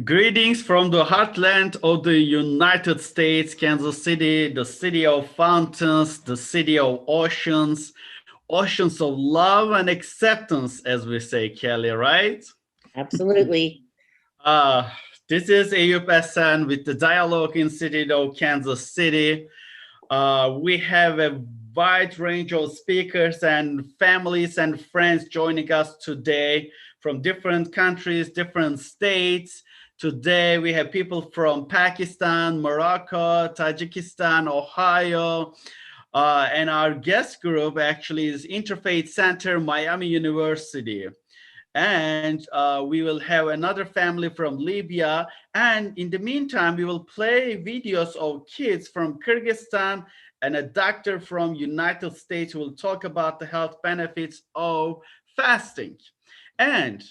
Greetings from the heartland of the United States, Kansas City, the city of fountains, the city of oceans, oceans of love and acceptance, as we say, Kelly, right? Absolutely. Uh, this is Ayub Hassan with the Dialogue Institute of Kansas City. We have a wide range of speakers and families and friends joining us today from different countries, different states. Today, we have people from Pakistan, Morocco, Tajikistan, Ohio, and our guest group actually is Interfaith Center, Miami University. And we will have another family from Libya. And in the meantime, we will play videos of kids from Kyrgyzstan and a doctor from United States who will talk about the health benefits of fasting. And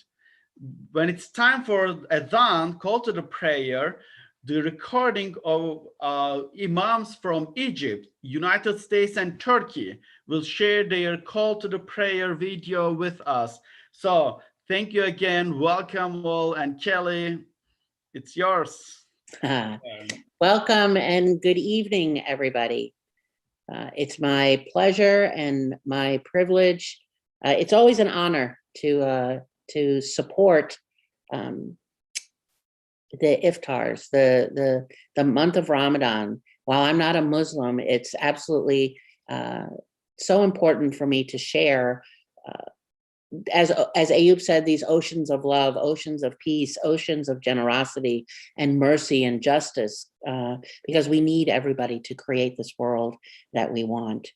when it's time for Adhan, call to the prayer, the recording of imams from Egypt, United States, and Turkey will share their call to the prayer video with us. So thank you again. Welcome all. And Kelly, it's yours. Welcome and good evening, everybody. It's my pleasure and my privilege. It's always an honor to support the iftars, the month of Ramadan. While I'm not a Muslim, it's absolutely so important for me to share, as Ayub said, these oceans of love, oceans of peace, oceans of generosity and mercy and justice, because we need everybody to create this world that we want.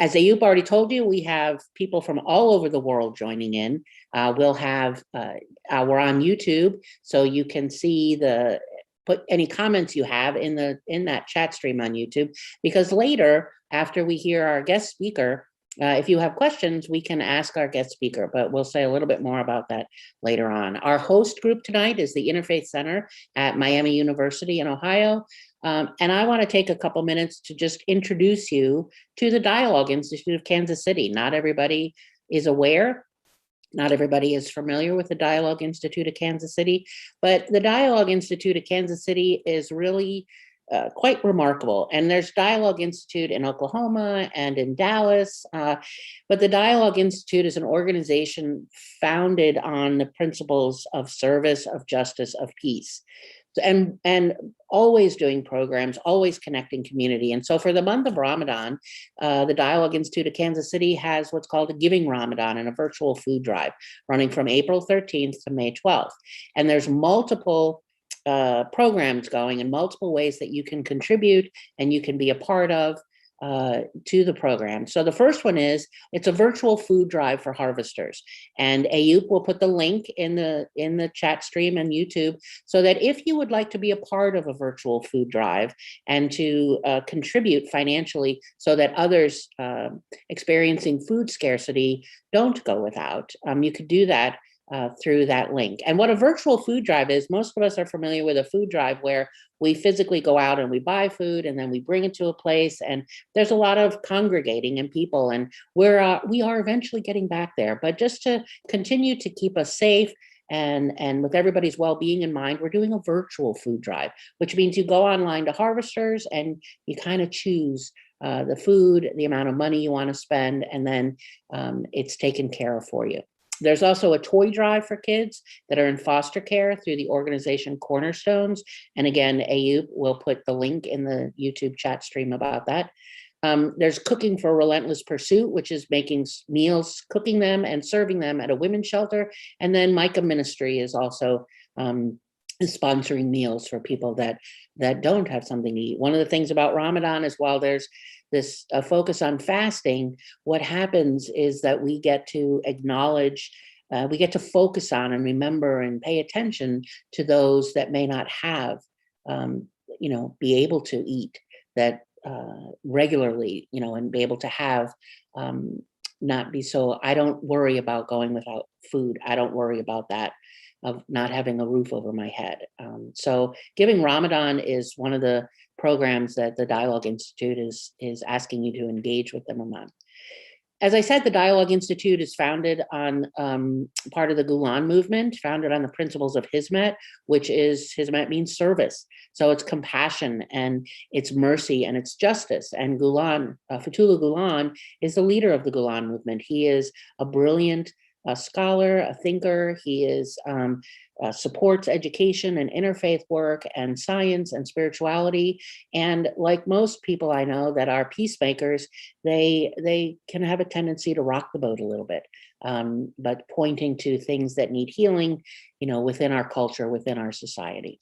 As Ayub already told you, we have people from all over the world joining in. We're on YouTube, so you can see put any comments you have in that chat stream on YouTube, because later, after we hear our guest speaker, if you have questions, we can ask our guest speaker, but we'll say a little bit more about that later on. Our host group tonight is the Interfaith Center at Miami University in Ohio. And I want to take a couple minutes to just introduce you to the Dialogue Institute of Kansas City. Not everybody is aware. Not everybody is familiar with the Dialogue Institute of Kansas City, but the Dialogue Institute of Kansas City is really quite remarkable. And there's Dialogue Institute in Oklahoma and in Dallas, but the Dialogue Institute is an organization founded on the principles of service, of justice, of peace, and always doing programs, always connecting community. And so for the month of Ramadan, the Dialogue Institute of Kansas City has what's called a Giving Ramadan and a virtual food drive running from April 13th to May 12th. And there's multiple programs going in multiple ways that you can contribute and you can be a part of to the program. So the first one is, it's a virtual food drive for harvesters, and Ayub will put the link in the chat stream and YouTube, so that if you would like to be a part of a virtual food drive and to contribute financially so that others experiencing food scarcity don't go without, you could do that through that link. And what a virtual food drive is, most of us are familiar with a food drive where we physically go out and we buy food and then we bring it to a place, and there's a lot of congregating and people, and we are eventually getting back there. But just to continue to keep us safe and with everybody's well-being in mind, we're doing a virtual food drive, which means you go online to Harvesters and you kind of choose the food, the amount of money you want to spend, and then it's taken care of for you. There's also a toy drive for kids that are in foster care through the organization Cornerstones. And again, Ayub will put the link in the YouTube chat stream about that. There's Cooking for Relentless Pursuit, which is making meals, cooking them and serving them at a women's shelter. And then Micah Ministry is also sponsoring meals for people that don't have something to eat. One of the things about Ramadan is, while there's this focus on fasting, what happens is that we get to acknowledge, we get to focus on and remember and pay attention to those that may not have, be able to eat that regularly, and be able to have, not be so, I don't worry about going without food. I don't worry about that, of not having a roof over my head. So Giving Ramadan is one of the programs that the Dialogue Institute is asking you to engage with them on. As I said, the Dialogue Institute is founded on part of the Gulen movement, founded on the principles of Hizmet, which is, Hizmet means service. So it's compassion and it's mercy and it's justice. And Gulen, Fethullah Gulen is the leader of the Gulen movement. He is a brilliant scholar, a thinker. He is supports education and interfaith work and science and spirituality. And like most people I know that are peacemakers, they can have a tendency to rock the boat a little bit, but pointing to things that need healing, within our culture, within our society.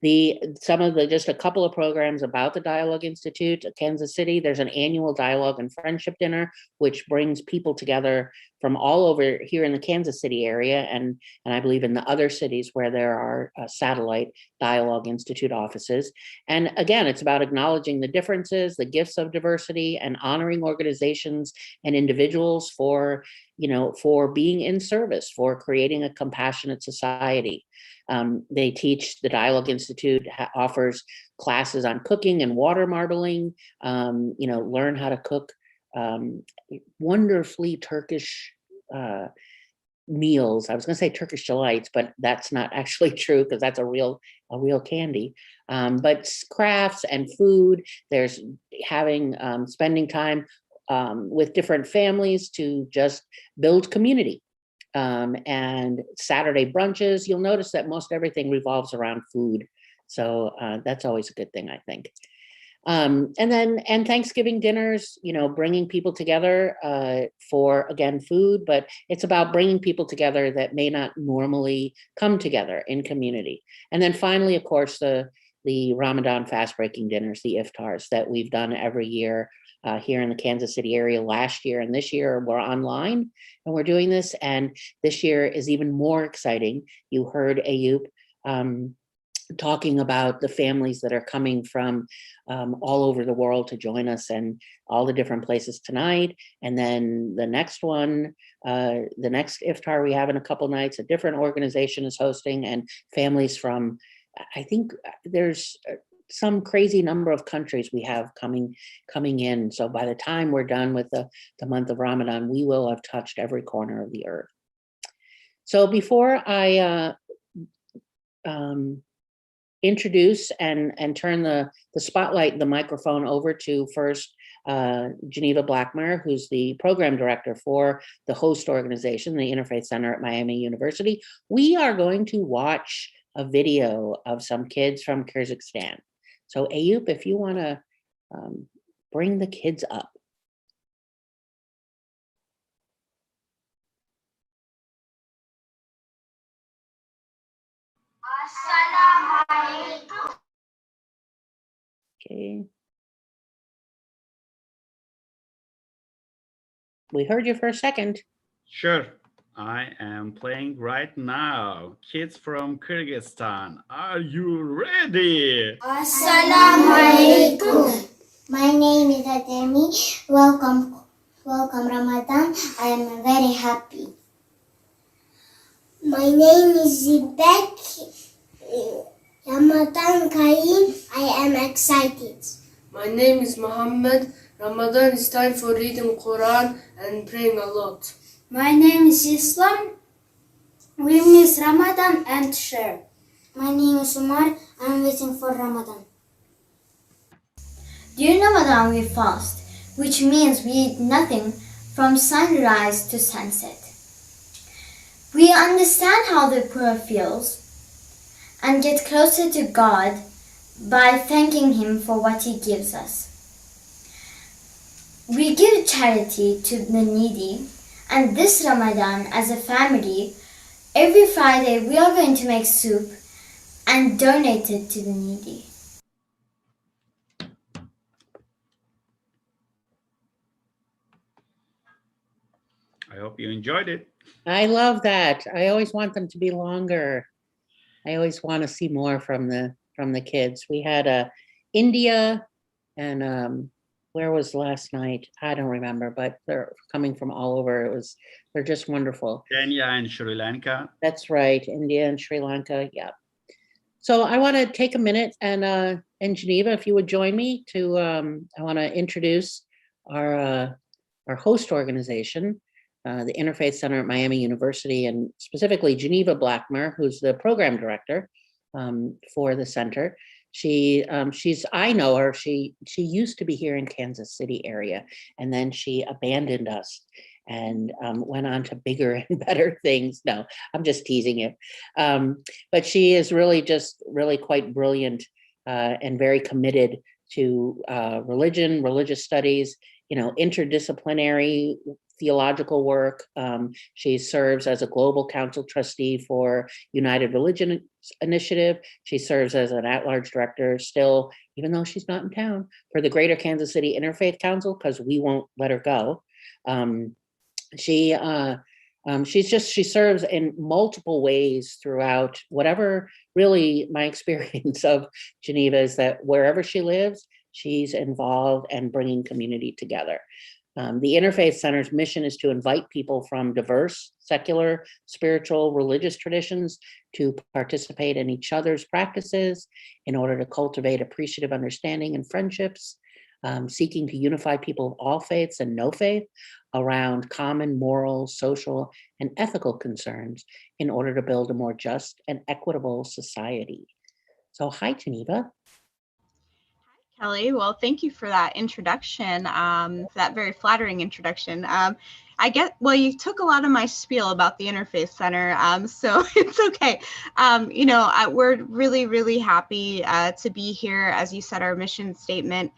Just a couple of programs about the Dialogue Institute, Kansas City, there's an annual dialogue and friendship dinner, which brings people together from all over here in the Kansas City area, and I believe in the other cities where there are satellite Dialogue Institute offices. And again, it's about acknowledging the differences, the gifts of diversity, and honoring organizations and individuals for being in service, for creating a compassionate society. They teach, the Dialogue Institute offers classes on cooking and water marbling, learn how to cook wonderfully Turkish meals. I was going to say Turkish delights, but that's not actually true because that's a real candy. But crafts and food, there's spending time with different families to just build community. And Saturday brunches, you'll notice that most everything revolves around food. So that's always a good thing, I think. And Thanksgiving dinners, bringing people together for, again, food, but it's about bringing people together that may not normally come together in community. And then finally, of course, the Ramadan fast-breaking dinners, the iftars that we've done every year here in the Kansas City area. Last year and this year we're online and we're doing this. And this year is even more exciting. You heard Ayub talking about the families that are coming from all over the world to join us and all the different places tonight. And then the next one, the next iftar we have in a couple nights, a different organization is hosting, and families from, I think there's some crazy number of countries we have coming in. So by the time we're done with the month of Ramadan, we will have touched every corner of the earth. So before I introduce and turn the spotlight, the microphone over to first Geneva Blackmer, who's the program director for the host organization, the Interfaith Center at Miami University, we are going to watch a video of some kids from Kyrgyzstan. So Ayub, if you want to bring the kids up. Okay. We heard you for a second. Sure. I am playing right now. Kids from Kyrgyzstan, are you ready? Assalamu alaikum. My name is Adhan. Welcome Ramadan. I am very happy. My name is Zibek. Ramadan Kareem. I am excited. My name is Muhammad. Ramadan is time for reading Quran and praying a lot. My name is Islam. We miss Ramadan and share. My name is Umar. I'm waiting for Ramadan. During Ramadan we fast, which means we eat nothing from sunrise to sunset. We understand how the poor feels and get closer to God by thanking Him for what He gives us. We give charity to the needy, and this Ramadan, as a family, every Friday we are going to make soup and donate it to the needy. I hope you enjoyed it. I love that. I always want them to be longer. I always want to see more from the kids. We had India and where was last night? I don't remember, but they're coming from all over. They're just wonderful. Kenya and Sri Lanka. That's right, India and Sri Lanka, yeah. So I want to take a minute and Geneva, if you would join me to, I want to introduce our host organization, the Interfaith Center at Miami University, and specifically Geneva Blackmer, who's the program director for the center. I know her. She used to be here in Kansas City area, and then she abandoned us and went on to bigger and better things. No, I'm just teasing you. But she is really quite brilliant and very committed to religion, religious studies, interdisciplinary theological work. She serves as a global council trustee for United Religion Initiative. She serves as an at-large director still, even though she's not in town, for the Greater Kansas City Interfaith Council, because we won't let her go. She serves in multiple ways throughout whatever. Really, my experience of Geneva is that wherever she lives, she's involved and bringing community together. The Interfaith Center's mission is to invite people from diverse, secular, spiritual, religious traditions to participate in each other's practices in order to cultivate appreciative understanding and friendships, seeking to unify people of all faiths and no faith around common moral, social, and ethical concerns in order to build a more just and equitable society. So, hi, Geneva. Kelly, well, thank you for that introduction, for that very flattering introduction. You took a lot of my spiel about the Interfaith Center, so it's okay. We're really, really happy to be here. As you said, our mission statement,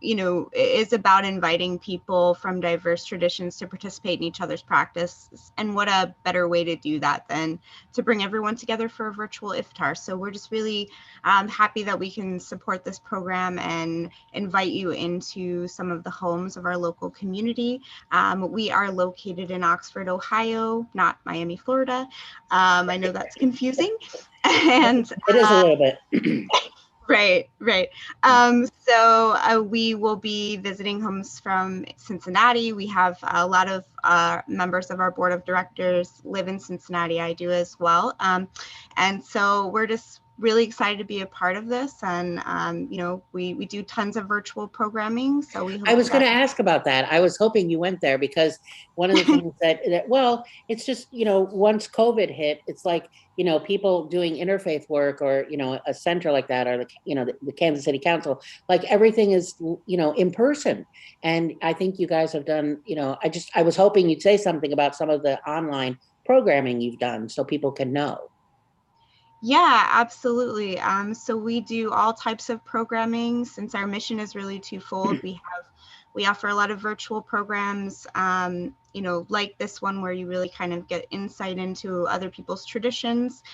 is about inviting people from diverse traditions to participate in each other's practice. And what a better way to do that than to bring everyone together for a virtual iftar. So we're just really happy that we can support this program and invite you into some of the homes of our local community. We are located in Oxford, Ohio, not Miami, Florida. I know that's confusing. And it is a little bit. Right. So we will be visiting homes from Cincinnati. We have a lot of members of our board of directors live in Cincinnati. I do as well. And so we're just really excited to be a part of this. And, we do tons of virtual programming. So I was going to ask about that. I was hoping you went there because one of the things that it's just, once COVID hit, it's like, people doing interfaith work or, a center like that, or the Kansas City Council, like everything is, in person. And I think you guys have done, I was hoping you'd say something about some of the online programming you've done so people can know. Yeah, absolutely. So we do all types of programming. Since our mission is really twofold, we offer a lot of virtual programs, like this one where you really kind of get insight into other people's traditions.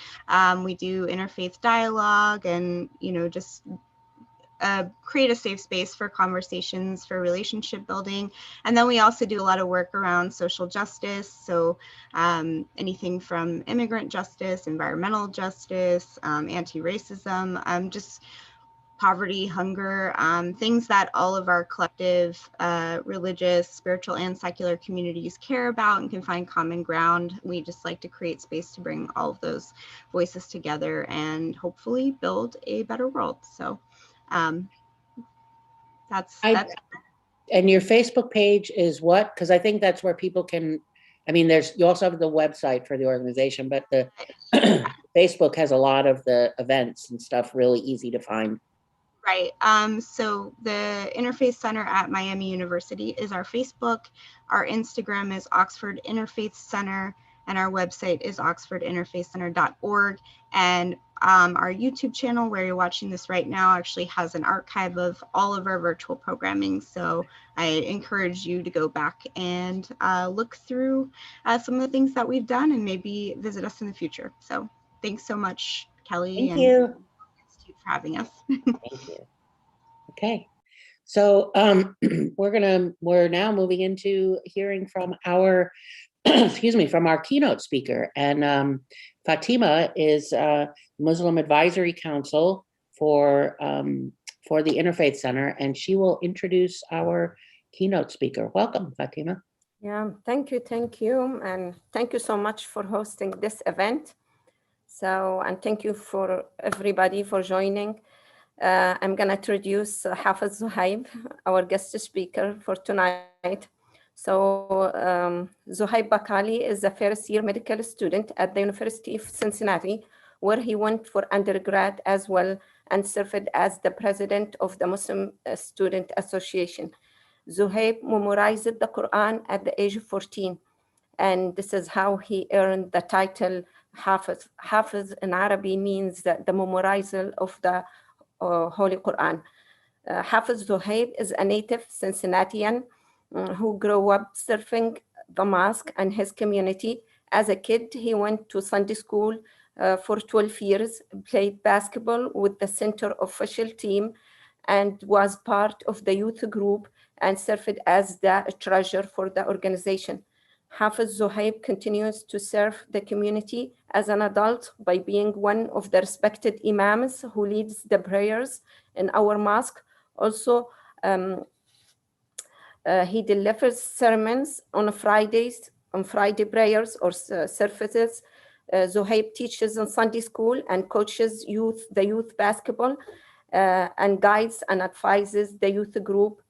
We do interfaith dialogue and, just create a safe space for conversations, for relationship building. And then we also do a lot of work around social justice. So anything from immigrant justice, environmental justice, anti-racism, just poverty, hunger, things that all of our collective religious, spiritual, and secular communities care about and can find common ground. We just like to create space to bring all of those voices together and hopefully build a better world. So that's. And your Facebook page is what? Because I think that's where people can, you also have the website for the organization, but the Facebook has a lot of the events and stuff really easy to find. Right. So the Interfaith Center at Miami University is our Facebook. Our Instagram is Oxford Interfaith Center, and our website is oxfordinterfaithcenter.org. And our YouTube channel, where you're watching this right now, actually has an archive of all of our virtual programming. So I encourage you to go back and look through some of the things that we've done and maybe visit us in the future. So thanks so much, Kelly. Thank you for having us. Thank you. Okay. So we're now moving into hearing from our from our keynote speaker. And Fatima is Muslim Advisory Council for the Interfaith Center, and she will introduce our keynote speaker. Welcome, Fatima. Yeah, thank you. And thank you so much for hosting this event. And thank you for everybody for joining. I'm gonna introduce Hafiz Zohaib, our guest speaker for tonight. So Zohaib Bakali is a first-year medical student at the University of Cincinnati, where he went for undergrad as well and served as the president of the Muslim Student Association. Zohaib memorized the Quran at the age of 14, and this is how he earned the title Hafiz. Hafiz in Arabic means the memorizer of the Holy Quran. Hafiz Zohaib is a native Cincinnatian who grew up serving the mosque and his community. As a kid, he went to Sunday school for 12 years, played basketball with the center official team, and was part of the youth group and served as the treasurer for the organization. Hafiz Zohaib continues to serve the community as an adult by being one of the respected imams who leads the prayers in our mosque. Also, he delivers sermons on Fridays, on Friday prayers or services. Zohaib teaches in Sunday school and coaches the youth basketball, and guides and advises the youth group.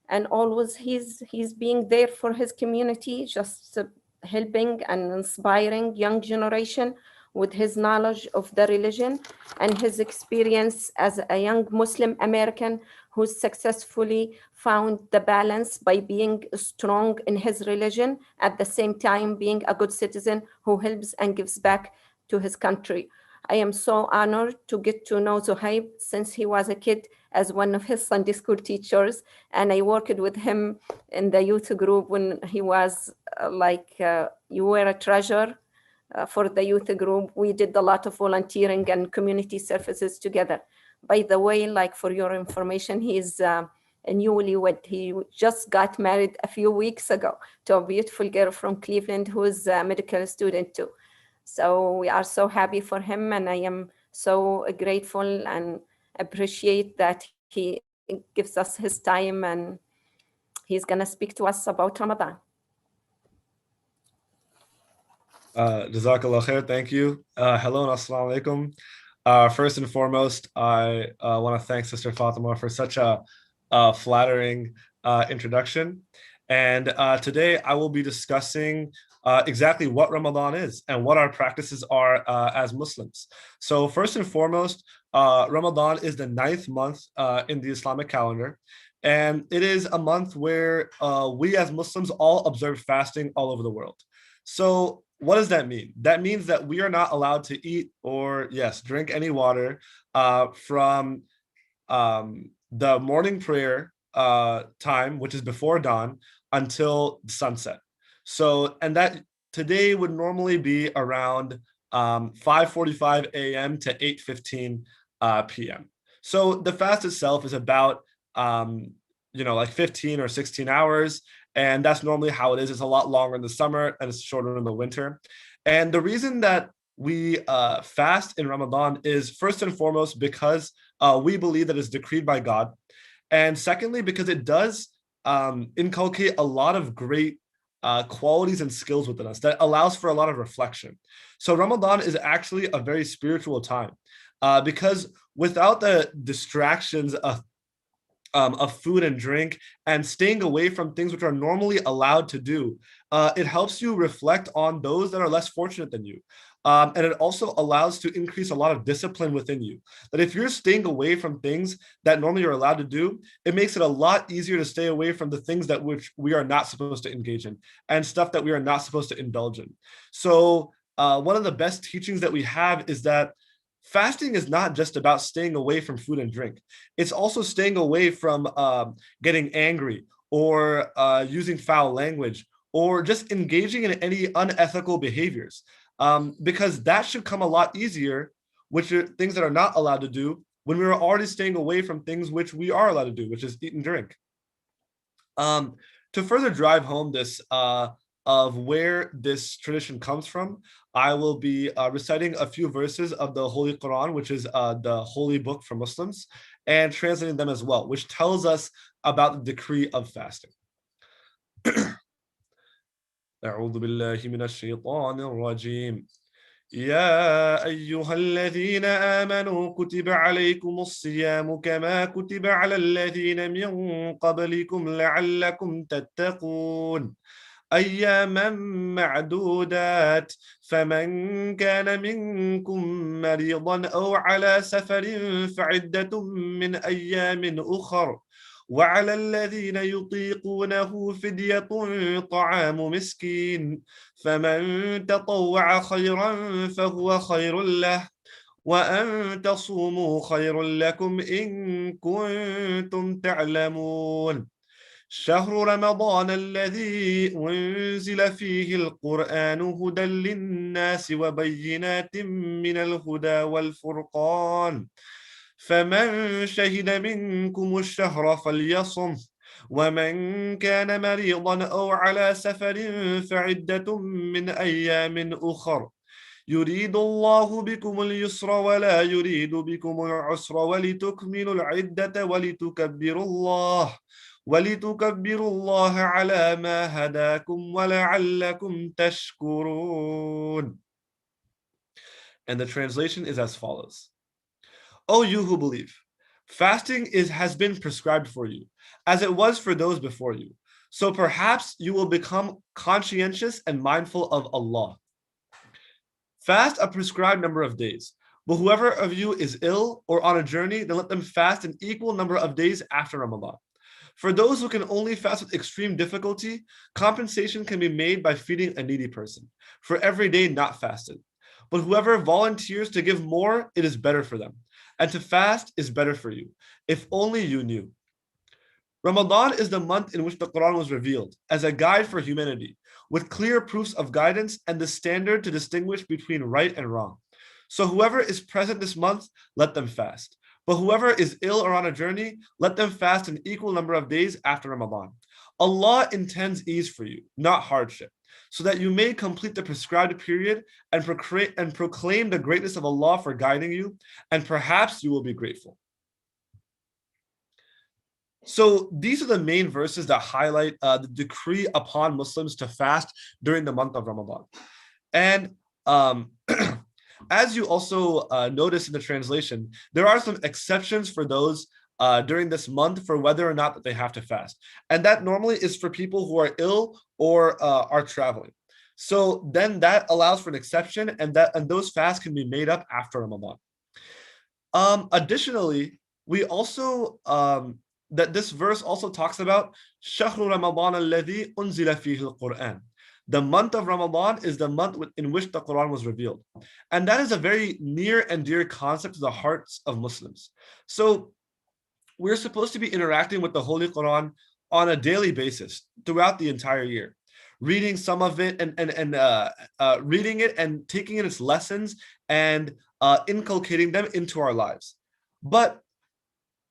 And always he's being there for his community, just helping and inspiring young generation with his knowledge of the religion and his experience as a young Muslim American who successfully found the balance by being strong in his religion, at the same time being a good citizen who helps and gives back to his country. I am so honored to get to know Zohaib since he was a kid as one of his Sunday school teachers, and I worked with him in the youth group when he was you were a treasure for the youth group. We did a lot of volunteering and community services together. By the way, for your information, he's a newlywed. He just got married a few weeks ago to a beautiful girl from Cleveland who is a medical student too. So we are so happy for him, and I am so grateful and appreciate that he gives us his time, and he's going to speak to us about Ramadan. Jazakallah khair, thank you. Hello and assalamu alaikum. First and foremost, I want to thank Sister Fatima for such a flattering introduction. And today I will be discussing exactly what Ramadan is and what our practices are as Muslims. So first and foremost, Ramadan is the 9th month in the Islamic calendar. And it is a month where we as Muslims all observe fasting all over the world. So what does that mean? That means that we are not allowed to eat or, drink any water from the morning prayer time, which is before dawn, until sunset. So, and that today would normally be around 5:45 a.m. to 8:15 p.m. So the fast itself is about 15 or 16 hours. And that's normally how it is. It's a lot longer in the summer and it's shorter in the winter. And the reason that we fast in Ramadan is first and foremost because we believe that it's decreed by God. And secondly, because it does inculcate a lot of great qualities and skills within us that allows for a lot of reflection. So Ramadan is actually a very spiritual time because without the distractions of food and drink and staying away from things which are normally allowed to do, it helps you reflect on those that are less fortunate than you. And it also allows to increase a lot of discipline within you. That if you're staying away from things that normally you're allowed to do, it makes it a lot easier to stay away from the things that which we are not supposed to engage in and stuff that we are not supposed to indulge in. So one of the best teachings that we have is that fasting is not just about staying away from food and drink. It's also staying away from getting angry or using foul language or just engaging in any unethical behaviors. Because that should come a lot easier, which are things that are not allowed to do when we are already staying away from things which we are allowed to do, which is eat and drink. To further drive home this of where this tradition comes from, I will be reciting a few verses of the Holy Quran, which is the holy book for Muslims, and translating them as well, which tells us about the decree of fasting. أعوذ بالله من الشيطان الرجيم يا أيها الذين آمنوا كتب عليكم الصيام كما كتب على الذين من قبلكم لعلكم تتقون أياما معدودات فمن كان منكم مريضا أو على سفر فعدة من أيام أخر وعلى الذين يطيقونه فدية طعام مسكين فمن تطوع خيرا فهو خير له وأن تصوموا خير لكم إن كنتم تعلمون شهر رمضان الذي أنزل فيه القرآن هدى للناس وبينات من الهدى والفرقان فمن شهد منكم الشهر فليصم ومن كان مريضا أو على سفر فعدة من أيام أخر يريد الله بكم اليسر ولا يريد بكم العسر ولتكملوا العدة ولتكبروا الله على ما هداكم ولعلكم تشكرون. And the translation is as follows. O you who believe, fasting has been prescribed for you, as it was for those before you. So perhaps you will become conscientious and mindful of Allah. Fast a prescribed number of days, but whoever of you is ill or on a journey, then let them fast an equal number of days after Ramadan. For those who can only fast with extreme difficulty, compensation can be made by feeding a needy person for every day not fasted. But whoever volunteers to give more, it is better for them. And to fast is better for you, if only you knew. Ramadan is the month in which the Quran was revealed as a guide for humanity, with clear proofs of guidance and the standard to distinguish between right and wrong. So whoever is present this month, let them fast. But whoever is ill or on a journey, let them fast an equal number of days after Ramadan. Allah intends ease for you, not hardship, so that you may complete the prescribed period and proclaim the greatness of Allah for guiding you, and perhaps you will be grateful. So these are the main verses that highlight the decree upon Muslims to fast during the month of Ramadan. And as you also notice in the translation, there are some exceptions for those during this month for whether or not that they have to fast. And that normally is for people who are ill or are traveling. So then that allows for an exception, and those fasts can be made up after Ramadan. Additionally, we also that this verse also talks about Shahru Ramadan alladhi unzila fihi al-Quran. The month of Ramadan is the month in which the Quran was revealed. And that is a very near and dear concept to the hearts of Muslims. So we're supposed to be interacting with the Holy Quran on a daily basis throughout the entire year, reading some of it and reading it and taking in its lessons and inculcating them into our lives. But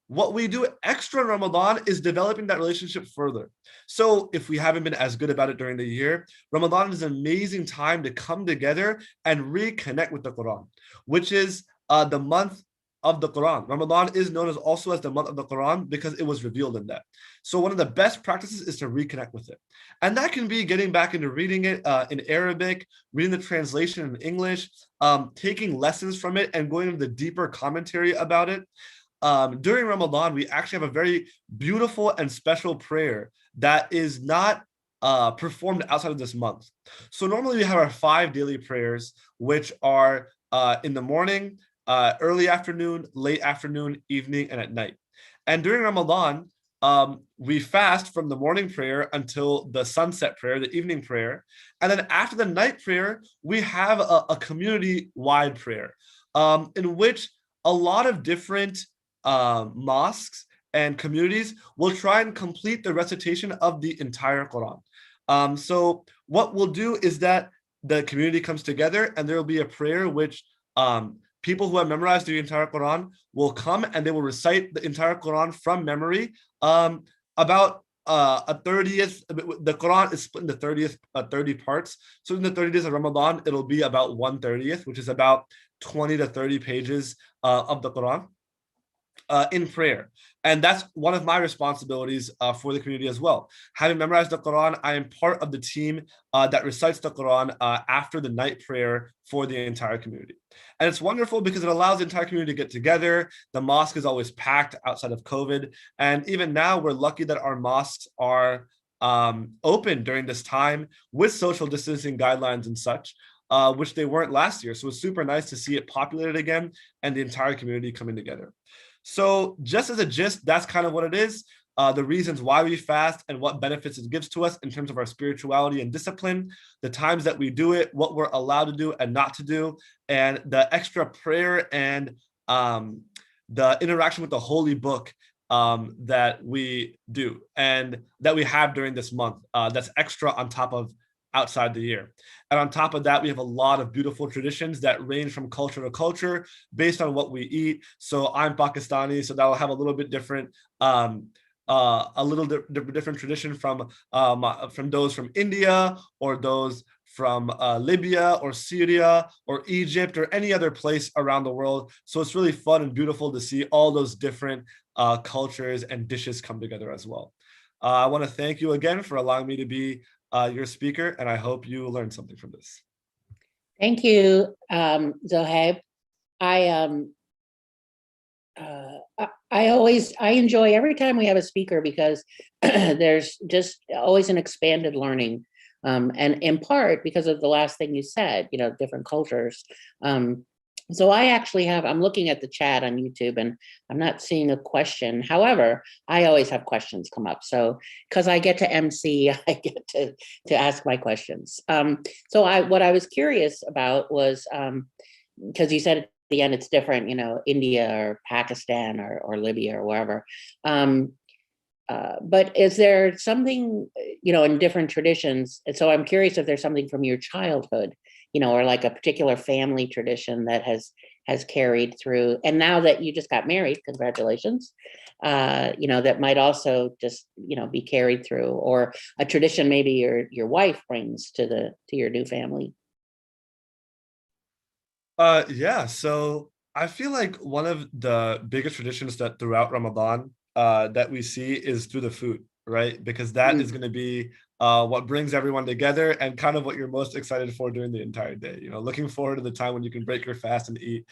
what we do extra in Ramadan is developing that relationship further. So if we haven't been as good about it during the year, Ramadan is an amazing time to come together and reconnect with the Quran, which is the month of the Quran. Ramadan is known as also as the month of the Quran because it was revealed in that. So one of the best practices is to reconnect with it. And that can be getting back into reading it in Arabic, reading the translation in English, taking lessons from it and going into the deeper commentary about it. During Ramadan, we actually have a very beautiful and special prayer that is not performed outside of this month. So normally we have our 5 daily prayers, which are in the morning, early afternoon, late afternoon, evening, and at night. And during Ramadan, we fast from the morning prayer until the sunset prayer, the evening prayer. And then after the night prayer, we have a community-wide prayer in which a lot of different mosques and communities will try and complete the recitation of the entire Quran. So what we'll do is that the community comes together and there will be a prayer which people who have memorized the entire Quran will come and they will recite the entire Quran from memory. About a 30th, the Quran is split into 30 parts. So in the 30 days of Ramadan, it'll be about 1/30th, which is about 20 to 30 pages of the Quran. in prayer. And that's one of my responsibilities for the community as well. Having memorized the Quran, I am part of the team that recites the Quran after the night prayer for the entire community. And it's wonderful because it allows the entire community to get together. The mosque is always packed outside of COVID. And even now, we're lucky that our mosques are open during this time with social distancing guidelines and such, which they weren't last year. So it's super nice to see it populated again and the entire community coming together. So just as a gist, that's kind of what it is, the reasons why we fast and what benefits it gives to us in terms of our spirituality and discipline, the times that we do it, what we're allowed to do and not to do, and the extra prayer and the interaction with the holy book that we do and that we have during this month, that's extra on top of outside the year. And on top of that, we have a lot of beautiful traditions that range from culture to culture based on what we eat. So I'm Pakistani, so that will have a little bit different, different tradition from those from India or those from Libya or Syria or Egypt or any other place around the world. So it's really fun and beautiful to see all those different cultures and dishes come together as well. I want to thank you again for allowing me to be your speaker, and I hope you learned something from this. Thank you, Zohaib. I enjoy every time we have a speaker because there's just always an expanded learning, and in part because of the last thing you said, you know, different cultures. So I'm looking at the chat on YouTube and I'm not seeing a question. However, I always have questions come up. So, because I get to MC, I get to ask my questions. So what I was curious about was, because you said at the end it's different, you know, India or Pakistan or Libya or wherever. But is there something, you know, in different traditions? And so I'm curious if there's something from your childhood, you know, or like a particular family tradition that has carried through. And now that you just got married, congratulations, you know, that might also just, you know, be carried through, or a tradition maybe your wife brings to your new family. Yeah, so I feel like one of the biggest traditions that throughout Ramadan that we see is through the food, right? Because that is going to be what brings everyone together and kind of what you're most excited for during the entire day. You know, looking forward to the time when you can break your fast and eat.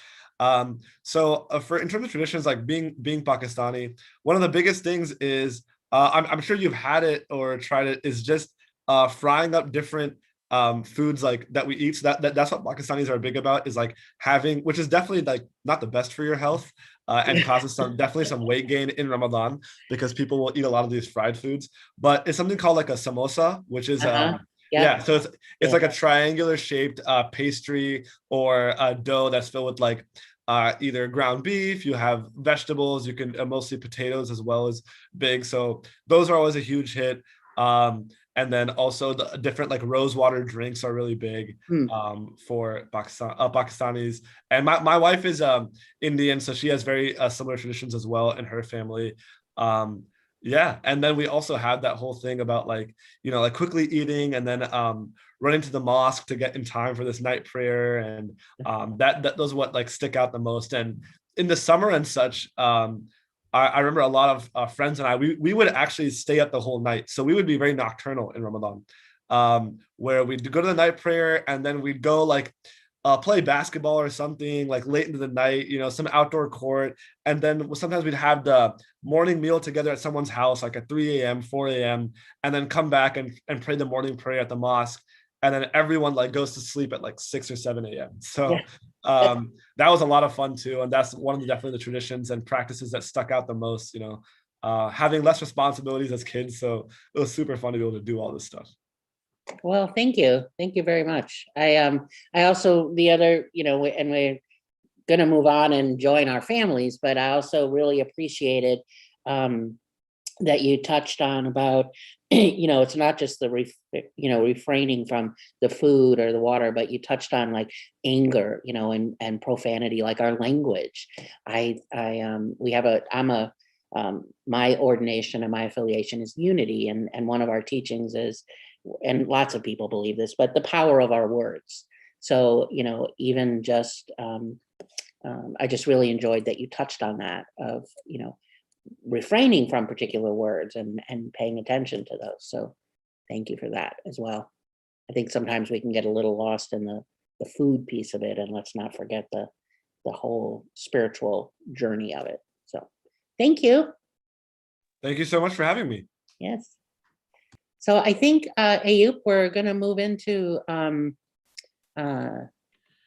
So in terms of traditions, like being Pakistani, one of the biggest things is I'm sure you've had it or tried it, is just frying up different foods like that we eat. So that's what Pakistanis are big about, is like having, which is definitely like not the best for your health, and causes definitely some weight gain in Ramadan because people will eat a lot of these fried foods. But it's something called like a samosa, which is yeah, so it's like a triangular shaped pastry or a dough that's filled with like either ground beef, you have vegetables, you can mostly potatoes as well as big. So those are always a huge hit. And then also the different like rose water drinks are really big for Pakistanis. And my wife is Indian, so she has very similar traditions as well in her family. Yeah, and then we also have that whole thing about like, you know, like quickly eating and then running to the mosque to get in time for this night prayer, and those are what like stick out the most. And in the summer and such, I remember a lot of friends and we would actually stay up the whole night. So we would be very nocturnal in Ramadan, where we'd go to the night prayer and then we'd go like play basketball or something like late into the night, you know, some outdoor court. And then sometimes we'd have the morning meal together at someone's house, like at 3 a.m., 4 a.m., and then come back and pray the morning prayer at the mosque. And then everyone like goes to sleep at like 6 or 7 a.m. So that was a lot of fun too. And that's one of definitely the traditions and practices that stuck out the most, you know, having less responsibilities as kids. So it was super fun to be able to do all this stuff. Well, thank you. Thank you very much. I also, the other, you know, and we're going to move on and join our families, but I also really appreciated that you touched on about, you know, it's not just the, refraining from the food or the water, but you touched on like anger, you know, and profanity, like our language. My ordination and my affiliation is unity. And one of our teachings is, and lots of people believe this, but the power of our words. So, you know, even just I just really enjoyed that you touched on that of, refraining from particular words and paying attention to those. So thank you for that as well. I think sometimes we can get a little lost in the food piece of it, and let's not forget the whole spiritual journey of it. So thank you. Thank you so much for having me. Yes. So I think, Ayub, we're going to move into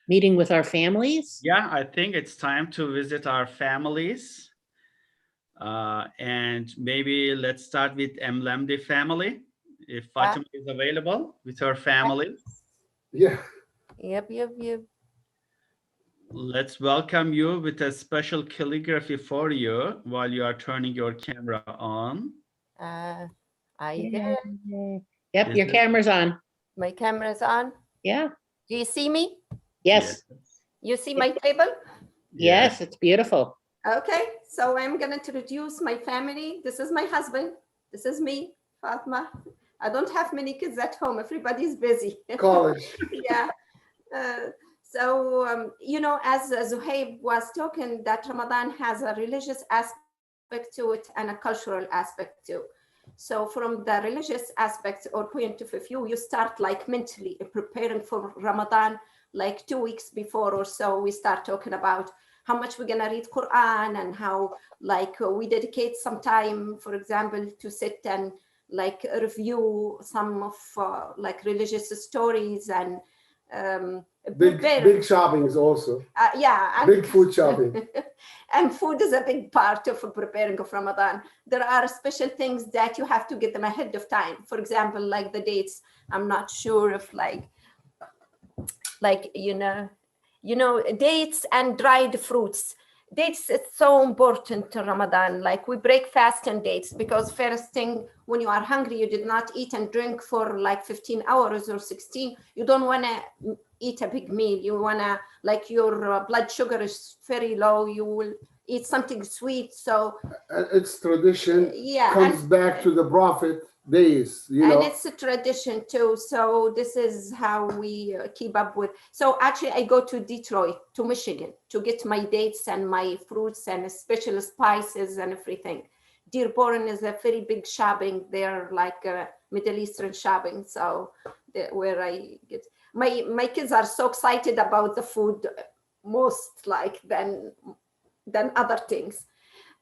meeting with our families. Yeah, I think it's time to visit our families. And maybe let's start with Emlemdi family, if Fatima is available with her family. Yeah. Yep. Let's welcome you with a special calligraphy for you while you are turning your camera on. Yep, your camera's on. My camera's on. Yeah. Do you see me? Yes. You see my table? Yes, it's beautiful. Okay, so I'm going to introduce my family. This is my husband. This is me, Fatma. I don't have many kids at home. Everybody's busy. College. Yeah. So, as Zohaib was talking, that Ramadan has a religious aspect to it and a cultural aspect too. So from the religious aspect or point of view, you start like mentally preparing for Ramadan, like 2 weeks before or so, we start talking about how much we're going to read Quran and how like we dedicate some time, for example, to sit and like review some of like religious stories and big shoppings also. Yeah. Big food shopping. And food is a big part of preparing of Ramadan. There are special things that you have to get them ahead of time. For example, like the dates. I'm not sure if dates and dried fruits. Dates is so important to Ramadan. Like we break fast on dates because first thing, when you are hungry, you did not eat and drink for like 15 hours or 16. You don't want to eat a big meal. You want to, like your blood sugar is very low. You will eat something sweet. So it's tradition. Yeah, comes back to the Prophet days, and it's a tradition too. So this is how we keep up with. So actually I go to Detroit, to Michigan, to get my dates and my fruits and special spices and everything. Dearborn is a very big shopping. They're like Middle Eastern shopping. So where I get my kids are so excited about the food most like than other things.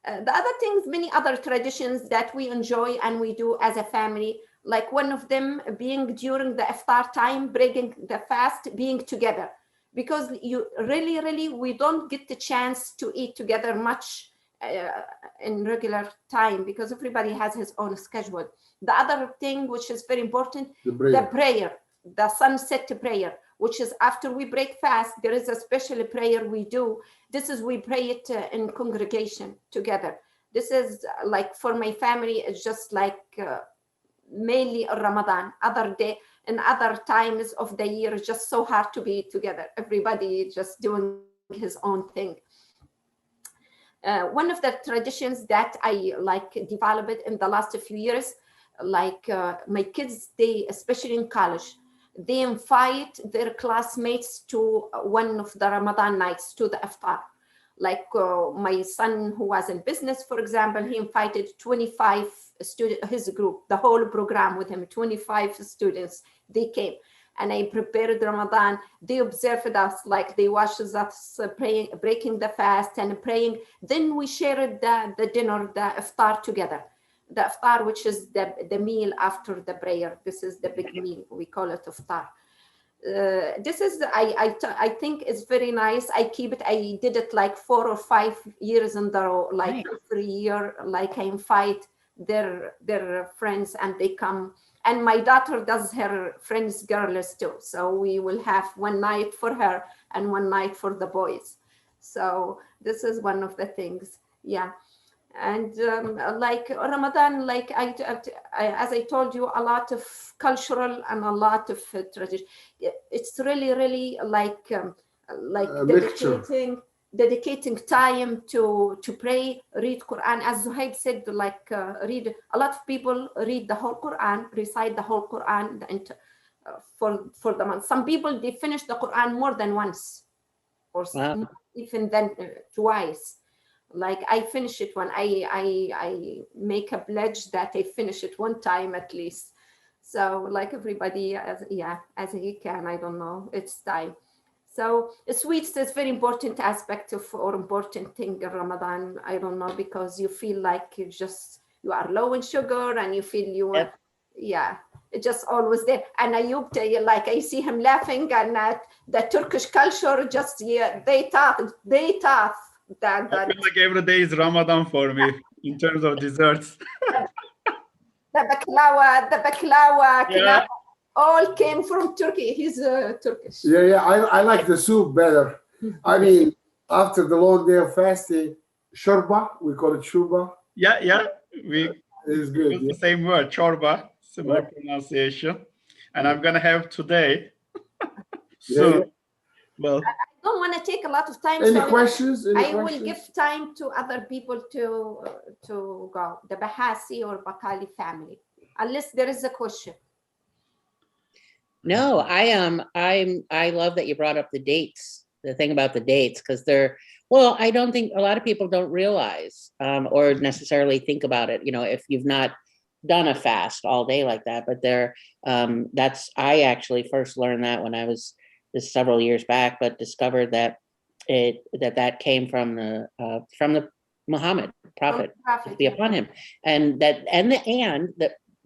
The other things, many other traditions that we enjoy and we do as a family, like one of them being during the iftar time, breaking the fast, being together. Because you really, we don't get the chance to eat together much in regular time because everybody has his own schedule. The other thing, which is very important, the prayer, the sunset prayer, which is after we break fast, there is a special prayer we do. This is, we pray it in congregation together. This is like for my family, it's just like mainly Ramadan. Other day and other times of the year, it's just so hard to be together. Everybody just doing his own thing. One of the traditions that I like developed in the last few years, like my kids, they, especially in college, they invite their classmates to one of the Ramadan nights, to the iftar. Like my son who was in business, for example, he invited 25 students, his group, the whole program with him, 25 students, they came. And I prepared Ramadan. They observed us, like they watched us praying, breaking the fast and praying. Then we shared the dinner, the iftar together. The iftar, which is the meal after the prayer. This is the big meal. We call it iftar. This is, I think it's very nice. I keep it. I did it like 4 or 5 years in a row. Like every year, like I invite their friends and they come. And my daughter does her friends' girls too. So we will have one night for her and one night for the boys. So this is one of the things. Yeah. And like Ramadan, like I, as I told you, a lot of cultural and a lot of tradition. It's really like dedicating time to pray, read Quran. As Zohaib said, like read. A lot of people read the whole Quran, recite the whole Quran, for the month. Some people, they finish the Quran more than once, or even then twice. Like I finish it when I make a pledge that I finish it one time at least. So like everybody, as he can, I don't know, it's time. So sweets is very important aspect of, or important thing in Ramadan. I don't know, because you feel like you are low in sugar and you feel you want, it's just always there. And Ayub, like I see him laughing, and the Turkish culture just, they taught that. I feel like every day is Ramadan for me in terms of desserts. The baklawa, Yeah. all came from Turkey. He's Turkish. Yeah, I like the soup better. I mean, after the long day of fasting, shorba, we call it shurba. Yeah, It's good. It's the same word, chorba, similar pronunciation. And I'm gonna have today. So, well, I don't want to take a lot of time. Any so questions? I will give time to other people to go, the Bahasi or Bakali family, unless there is a question. No, I love that you brought up the dates, the thing about the dates, because I don't think a lot of people don't realize or necessarily think about it, if you've not done a fast all day like that, but I actually first learned that when I was several years back, but discovered that that came from the Muhammad prophet, be upon him, and that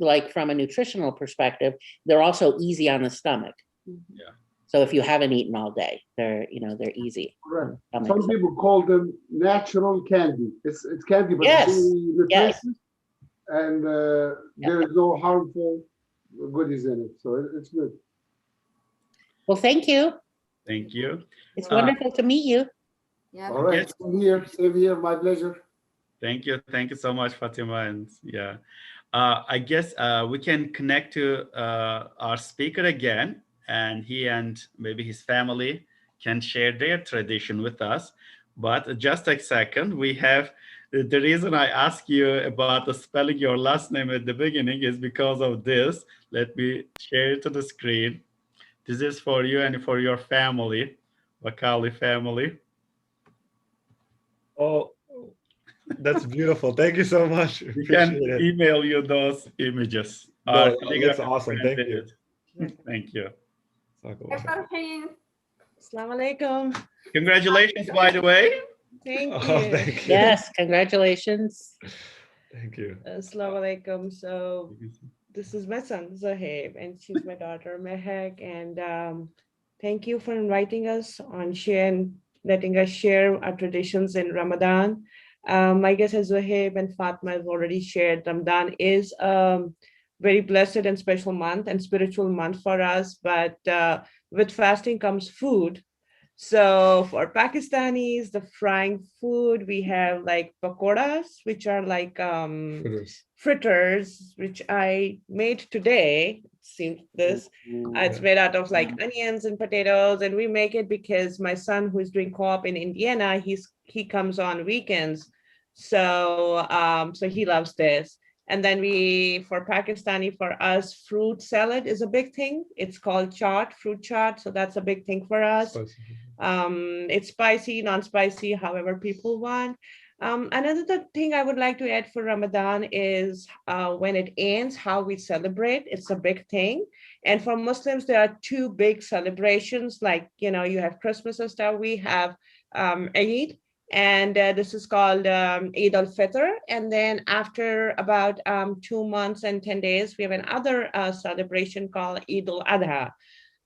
like from a nutritional perspective, they're also easy on the stomach. Yeah. So if you haven't eaten all day, they're easy. Correct. Some people call them natural candy. It's candy, but Yes. it's really nutritious, and there is no harmful goodies in it. So it's good. Well, thank you. thank you. It's wonderful to meet you. Yeah. All right. Yes. Same here. My pleasure. Thank you so much, Fatima. And I guess we can connect to our speaker again, and he and maybe his family can share their tradition with us. But just a second, we have the reason I ask you about the spelling your last name at the beginning is because of this. Let me share it to the screen. This is for you and for your family, Bakali family. Oh, that's beautiful. Thank you so much. We can email you those images. No, that's awesome. Thank you. Thank you. Assalamu alaikum. Congratulations, by the way. Thank you. Thank you. Yes, congratulations. Thank you. Assalamu alaikum. So this is my son, Zohaib, and she's my daughter, Mehek. And thank you for inviting us on letting us share our traditions in Ramadan. I guess as Zohaib and Fatma have already shared, Ramadan is very blessed and special month and spiritual month for us, but with fasting comes food. So for Pakistanis, the frying food, we have like pakoras, which are like fritters, which I made today. Seems this. It's made out of like onions and potatoes, and we make it because my son, who is doing co-op in Indiana, he comes on weekends, so he loves this. And then for Pakistani, for us, fruit salad is a big thing. It's called fruit chaat. So that's a big thing for us. It's spicy, non-spicy, however people want. Another thing I would like to add for Ramadan is when it ends, how we celebrate. It's a big thing. And for Muslims, there are two big celebrations, like, you have Christmas and stuff. We have Eid. And this is called Eid al-Fitr. And then after about 2 months and 10 days, we have another celebration called Eid al-Adha.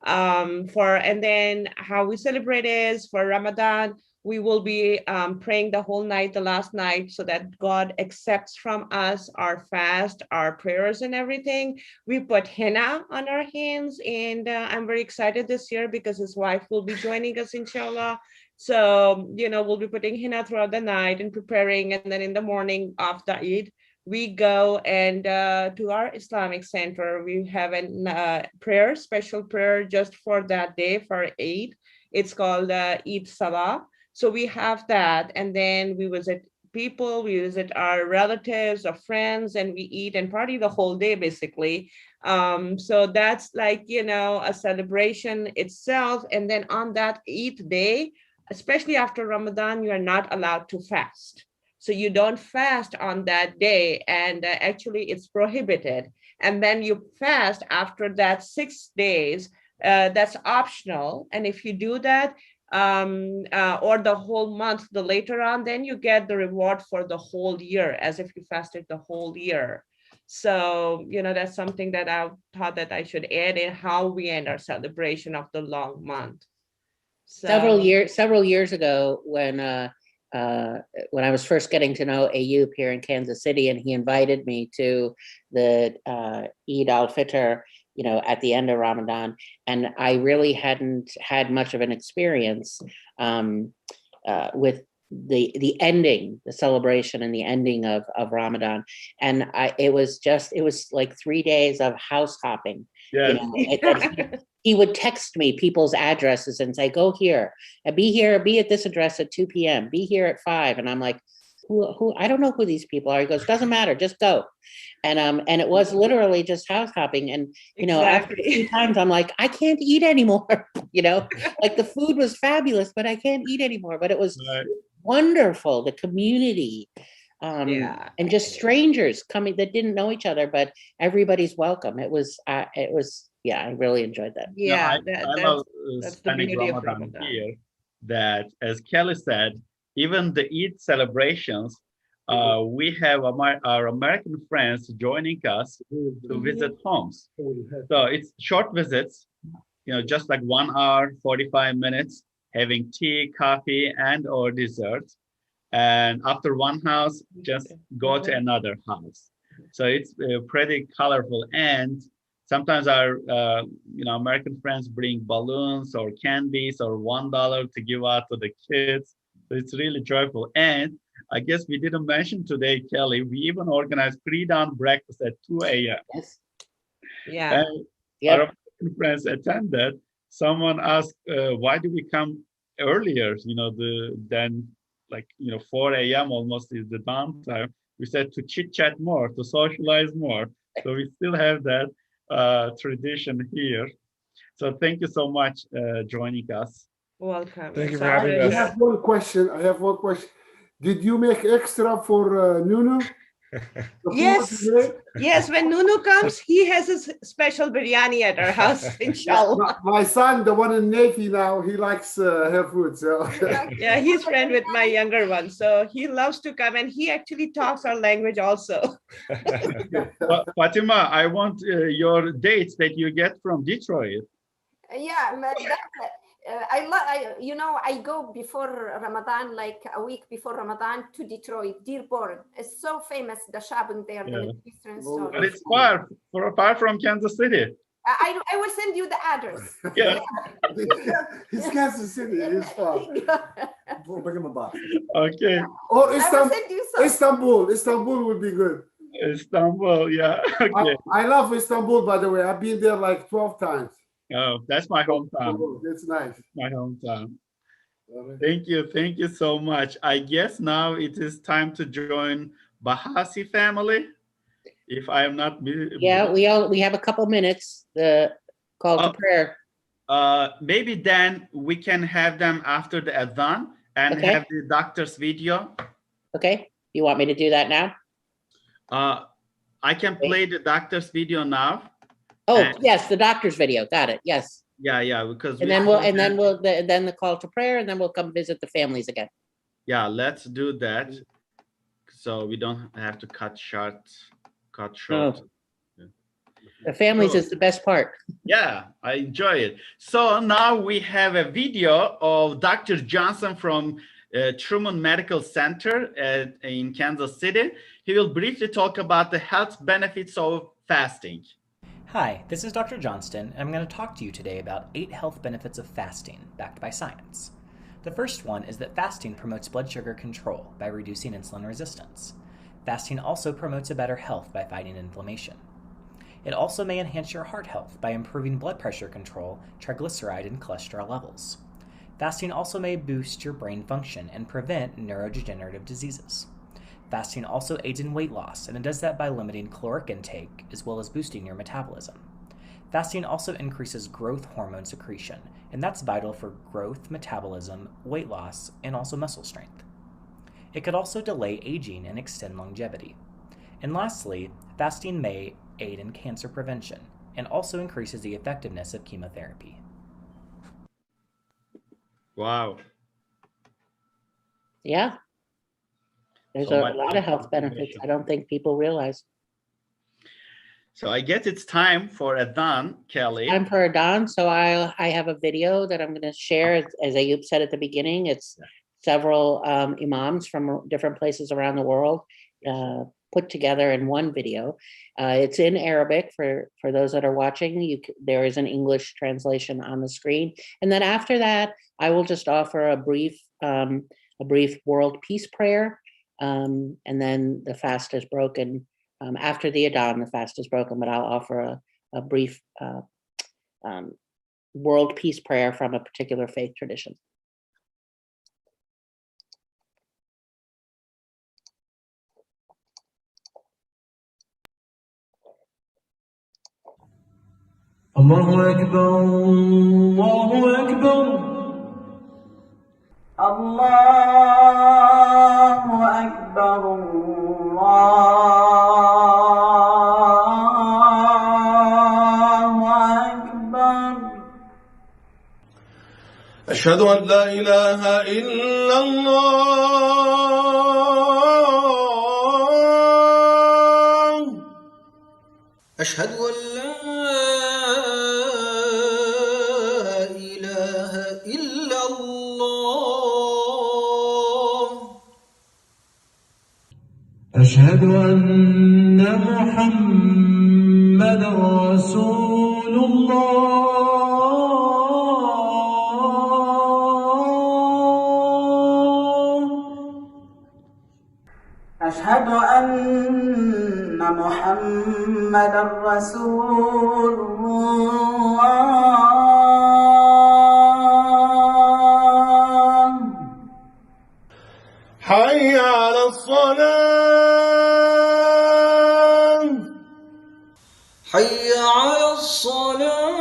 And then how we celebrate is for Ramadan, we will be praying the whole night, the last night, so that God accepts from us our fast, our prayers and everything. We put henna on our hands, and I'm very excited this year because his wife will be joining us, inshallah. So, we'll be putting henna throughout the night and preparing. And then in the morning of the Eid, we go and to our Islamic center. We have a special prayer just for that day for Eid. It's called Eid Salah. So we have that. And then we visit people, we visit our relatives, our friends, and we eat and party the whole day, basically. So that's like, a celebration itself. And then on that Eid day, especially after Ramadan, you are not allowed to fast. So you don't fast on that day, and actually it's prohibited. And then you fast after that 6 days. That's optional. And if you do that, or the whole month, the later on, then you get the reward for the whole year, as if you fasted the whole year. So, that's something that I thought that I should add in how we end our celebration of the long month. So, Several years ago, when I was first getting to know Ayub here in Kansas City, and he invited me to the Eid al-Fitr, at the end of Ramadan, and I really hadn't had much of an experience with the ending, the celebration and the ending of Ramadan. And it was like 3 days of house hopping. Yes. He would text me people's addresses and say, go here, be at this address at 2 p.m., be here at 5. And I'm like, who? I don't know who these people are. He goes, doesn't matter, just go. And it was literally just house hopping. And, after a few times, I'm like, I can't eat anymore. Like the food was fabulous, but I can't eat anymore. But it was wonderful, the community. And just strangers coming that didn't know each other, but everybody's welcome. It was, I really enjoyed that. Yeah, I love spending Ramadan here. That, as Kelly said, even the Eid celebrations, we have our American friends joining us to visit homes. So it's short visits, just like 1 hour, 45 minutes, having tea, coffee, and or desserts. And after one house, just go to another house. So it's pretty colorful. And sometimes our American friends bring balloons or candies or $1 to give out to the kids. So it's really joyful. And I guess we didn't mention today, Kelly, we even organized pre-dawn breakfast at 2 a.m. Yes. Yeah. And our American friends attended. Someone asked, why do we come earlier? Than 4 a.m. almost is the dawn time. We said to chit chat more, to socialize more. So we still have that tradition here. So thank you so much joining us. Welcome. Thank you for having us. I have one question. Did you make extra for Nunu? Yes, when Nunu comes, he has a special biryani at our house, inshallah. My son, the one in Navy now, he likes her food. So yeah, he's friend with my younger one, so he loves to come, and he actually talks our language also. Fatima, I want your dates that you get from Detroit. I go before Ramadan, like a week before Ramadan, to Detroit, Dearborn. It's so famous, the shopping there, the Eastern store. But it's far from Kansas City. I will send you the address. Yeah. It's Kansas City, it's far. We'll bring him a box. Okay. Or Istanbul would be good. Istanbul, yeah. Okay. I love Istanbul, by the way. I've been there like 12 times. Oh, that's my hometown. It's nice. My hometown. Thank you so much. I guess now it is time to join Bahasi family. If I am not. Yeah, we have a couple minutes. The call to prayer. Maybe then we can have them after the Adhan and have the doctor's video. Okay. You want me to do that now? I can play the doctor's video now. Oh, yes, the doctor's video. Got it. Yes. Yeah, because then the call to prayer, and then we'll come visit the families again. Yeah, let's do that. So we don't have to cut short. No. The families is the best part. Yeah, I enjoy it. So now we have a video of Dr. Johnson from Truman Medical Center in Kansas City. He will briefly talk about the health benefits of fasting. Hi, this is Dr. Johnston, and I'm going to talk to you today about 8 health benefits of fasting, backed by science. The first one is that fasting promotes blood sugar control by reducing insulin resistance. Fasting also promotes a better health by fighting inflammation. It also may enhance your heart health by improving blood pressure control, triglyceride, and cholesterol levels. Fasting also may boost your brain function and prevent neurodegenerative diseases. Fasting also aids in weight loss, and it does that by limiting caloric intake as well as boosting your metabolism. Fasting also increases growth hormone secretion, and that's vital for growth, metabolism, weight loss, and also muscle strength. It could also delay aging and extend longevity. And lastly, fasting may aid in cancer prevention and also increases the effectiveness of chemotherapy. Wow. Yeah. There's So a much lot of health benefits information. I don't think people realize. So I guess it's time for Adhan, Kelly. Time for Adhan. So I have a video that I'm going to share. As Ayub said at the beginning, it's several imams from different places around the world put together in one video. It's in Arabic for those that are watching. There is an English translation on the screen. And then after that, I will just offer a brief world peace prayer. And then the fast is broken. After the Adhan, the fast is broken, but I'll offer a brief world peace prayer from a particular faith tradition. Allahu Akbar, Allahu Akbar, Allahu Akbar, Allahu Akbar. أشهد أن لا إله إلا الله. أشهد أن لا إله إلا الله. أشهد أن محمدا رسول الله. أشهد أن محمدا رسول الله. حي على الصلاة. حي على الصلاة.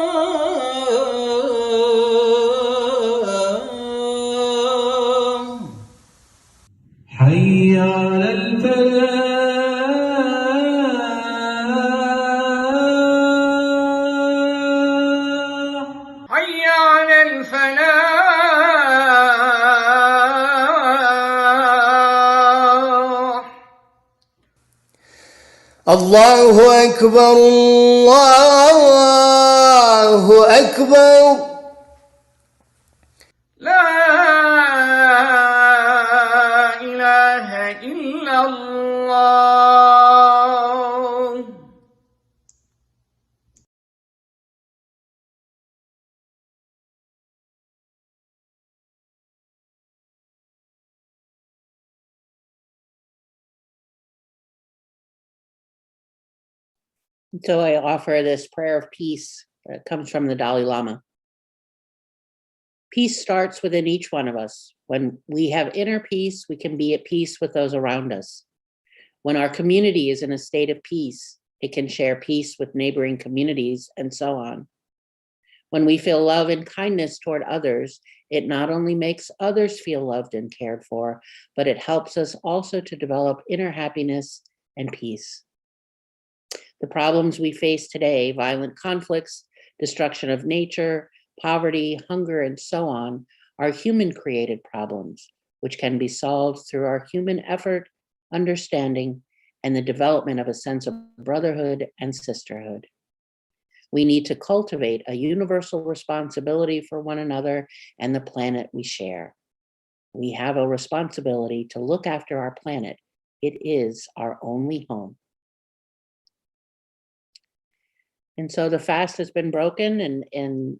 حي على الفلاح. حي على الفلاح. الله أكبر، الله أكبر. لا إله إلا الله. So I offer this prayer of peace that comes from the Dalai Lama. Peace starts within each one of us. When we have inner peace, we can be at peace with those around us. When our community is in a state of peace, it can share peace with neighboring communities and so on. When we feel love and kindness toward others, it not only makes others feel loved and cared for, but it helps us also to develop inner happiness and peace. The problems we face today, violent conflicts, destruction of nature, poverty, hunger, and so on, are human-created problems, which can be solved through our human effort, understanding, and the development of a sense of brotherhood and sisterhood. We need to cultivate a universal responsibility for one another and the planet we share. We have a responsibility to look after our planet. It is our only home. And so the fast has been broken, and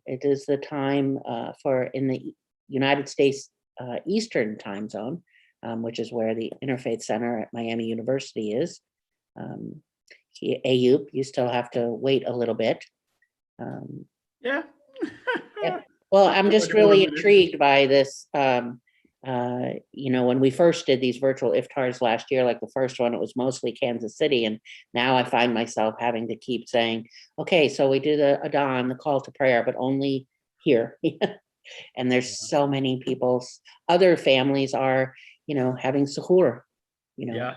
it is the time for, in the United States Eastern time zone, which is where the Interfaith Center at Miami University is. Ayub, you still have to wait a little bit. Yeah. Yeah. Well, I'm just really intrigued by this When we first did these virtual iftars last year, like the first one, it was mostly Kansas City. And now I find myself having to keep saying, okay, so we did a Adhan, the call to prayer, but only here. And there's so many people, other families are, having suhoor, Yeah.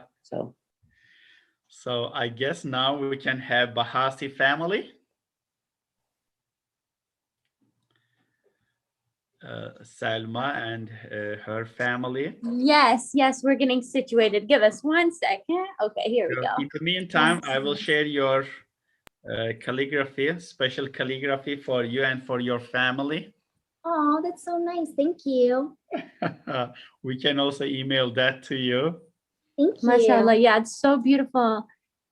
So I guess now we can have Bahasi family. Salma and her family. Yes, we're getting situated. Give us 1 second. Okay, here we go. In the meantime, I will share your calligraphy, special calligraphy for you and for your family. Oh, that's so nice. Thank you. We can also email that to you. Thank you. Mashallah, yeah, it's so beautiful.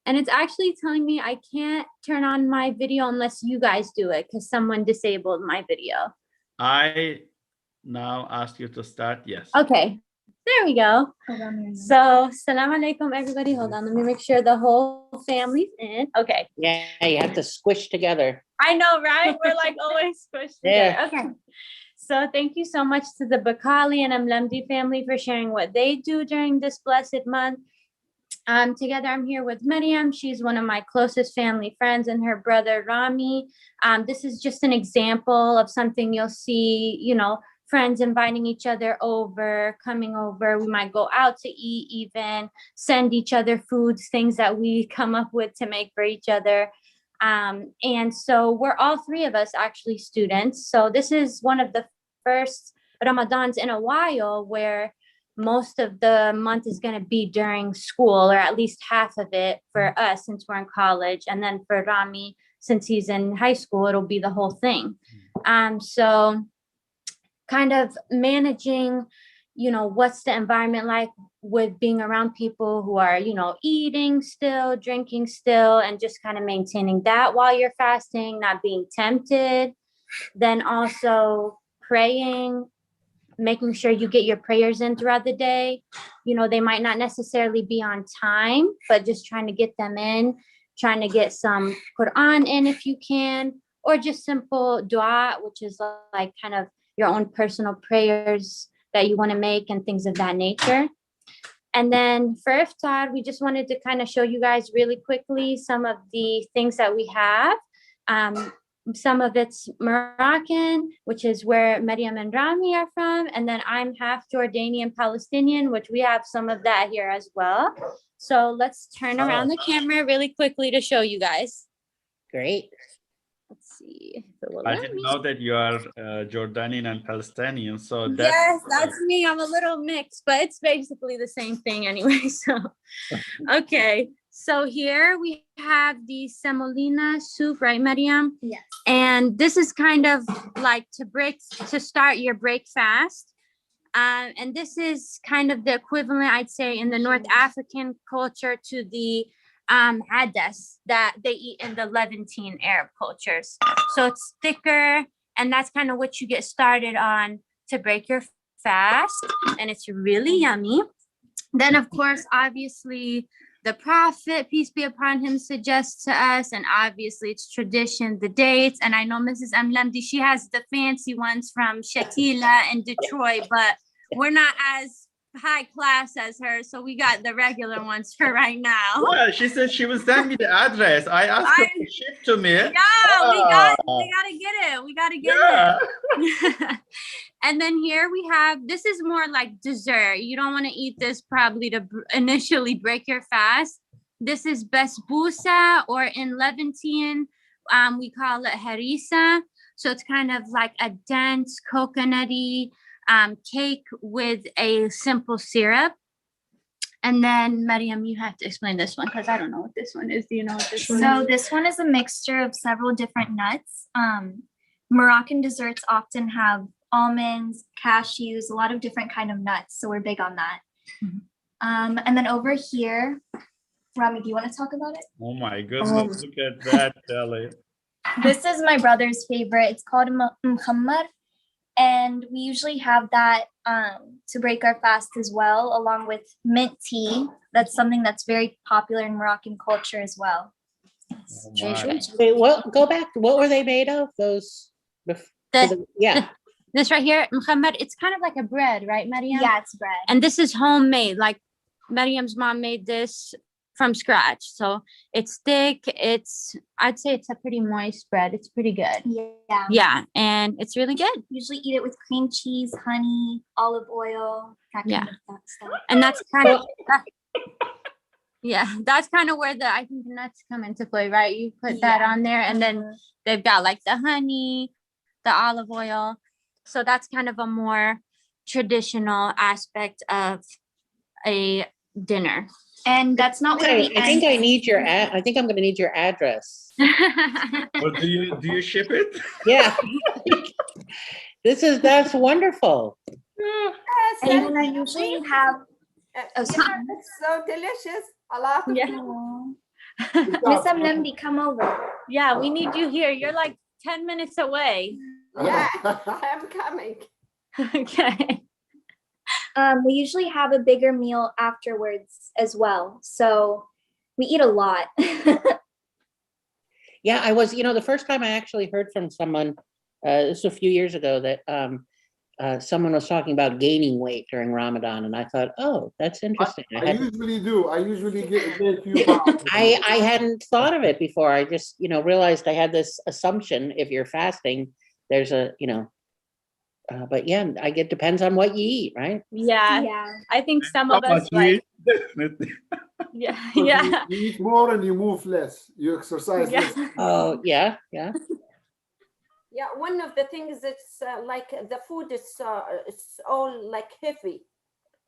And it's actually telling me I can't turn on my video unless you guys do it because someone disabled my video. I now ask you to start. Yes. Okay, there we go. So, salam alaikum, everybody. Hold on, let me make sure the whole family's in. Okay. Yeah, you have to squish together. I know, right? We're like always squished together. Okay. So thank you so much to the Bakali and Amlamdi family for sharing what they do during this blessed month. Together, I'm here with Maryam. She's one of my closest family friends, and her brother Rami. This is just an example of something you'll see, friends inviting each other over, coming over. We might go out to eat, even send each other foods, things that we come up with to make for each other. And so we're all three of us actually students. So this is one of the first Ramadans in a while where most of the month is going to be during school, or at least half of it for us since we're in college. And then for Rami, since he's in high school, it'll be the whole thing. So kind of managing, what's the environment like with being around people who are, eating still, drinking still, and just kind of maintaining that while you're fasting, not being tempted. Then also praying, making sure you get your prayers in throughout the day. They might not necessarily be on time, but just trying to get them in, trying to get some Quran in if you can, or just simple dua, which is like kind of your own personal prayers that you want to make and things of that nature. And then for iftar, we just wanted to kind of show you guys really quickly some of the things that we have. Some of it's Moroccan, which is where Maryam and Rami are from. And then I'm half Jordanian Palestinian, which we have some of that here as well. So let's turn around the camera really quickly to show you guys. Great. Let's see. I didn't know that you are Jordanian and Palestinian. So yes, that's me. I'm a little mixed, but it's basically the same thing anyway. So, okay. So here we have the Semolina Soup, right, Maryam? Yes. And this is kind of like to start your break fast. And this is kind of the equivalent, I'd say, in the North African culture to the hadas that they eat in the Levantine Arab cultures. So it's thicker, and that's kind of what you get started on to break your fast. And it's really yummy. Then, of course, obviously, the Prophet, peace be upon him, suggests to us, and obviously it's tradition, the dates. And I know Mrs. Amlamdi, she has the fancy ones from Shatila and Detroit, but we're not as high class as her, so we got the regular ones for right now. Well, she said she will send me the address. I asked her to ship to me. Yeah, we gotta get it. We gotta get it. And then here we have, this is more like dessert. You don't want to eat this probably to initially break your fast. This is besbousa, or in Levantine, we call it harissa. So it's kind of like a dense coconutty cake with a simple syrup. And then Maryam, you have to explain this one because I don't know what this one is. Do you know what this one is? So this one is a mixture of several different nuts. Moroccan desserts often have almonds, cashews, a lot of different kind of nuts. So we're big on that. Mm-hmm. And then over here, Rami, do you want to talk about it? Oh my goodness, look at that, Ellie. This is my brother's favorite. It's called mkhammar. And we usually have that to break our fast as well, along with mint tea. That's something that's very popular in Moroccan culture as well. Wait, go back. What were they made of? Those? Yeah. This right here, Muhammad, it's kind of like a bread, right, Maryam? Yeah, it's bread. And this is homemade. Like Maryam's mom made this from scratch. So it's thick. I'd say it's a pretty moist bread. It's pretty good. Yeah. Yeah. And it's really good. Usually eat it with cream cheese, honey, olive oil, that kind of stuff. And that's kind of, that's kind of where I think the nuts come into play, right? You put that on there and then they've got like the honey, the olive oil. So that's kind of a more traditional aspect of a dinner. And that's not what I think I need your I think I'm going to need your address. Or do you ship it? Yeah. That's wonderful. And I usually have it's so delicious. I love it. Miss Amlemdi, come over. Yeah, we need you here. You're like 10 minutes away. Yeah, I'm coming. Okay. We usually have a bigger meal afterwards as well. So we eat a lot. Yeah, I was, the first time I actually heard from someone, this was a few years ago, that someone was talking about gaining weight during Ramadan. And I thought, oh, that's interesting. I usually do. I usually get a few pounds. I hadn't thought of it before. I just, realized I had this assumption if you're fasting, there's but yeah, it depends on what you eat, right? Yeah. I think some of us like. Yeah. You eat more and you move less. You exercise less. Oh, yeah. Yeah, one of the things it's like the food is it's all like heavy,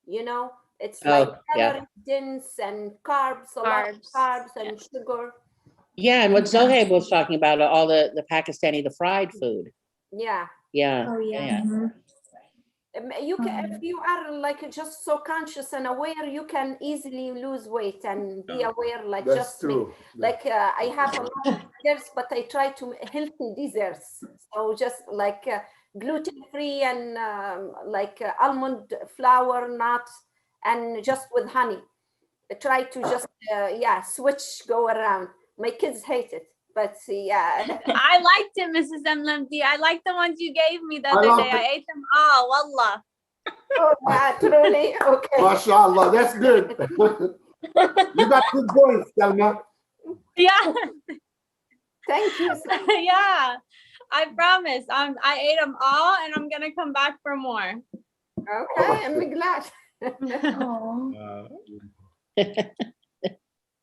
it's like calorie dense and carbs, a lot of carbs and sugar. Yeah, and what Zohaib was talking about, all the Pakistani, the fried food. Yeah. Yeah. Oh yeah. You can, if you are like just so conscious and aware, you can easily lose weight and be aware. Like that's just true. like I have a lot of desserts, but I try to healthy desserts. So just like gluten free and like almond flour, nuts, and just with honey. I try to just switch, go around. My kids hate it. But yeah, I liked it, Mrs. Mlemdi. I liked the ones you gave me the other day. I ate them all. Wallah. Oh, truly? Okay. MashaAllah, that's good. You got good points, Salma. Yeah. Thank you. Yeah, I promise. I ate them all, and I'm gonna come back for more. Okay, I'm glad.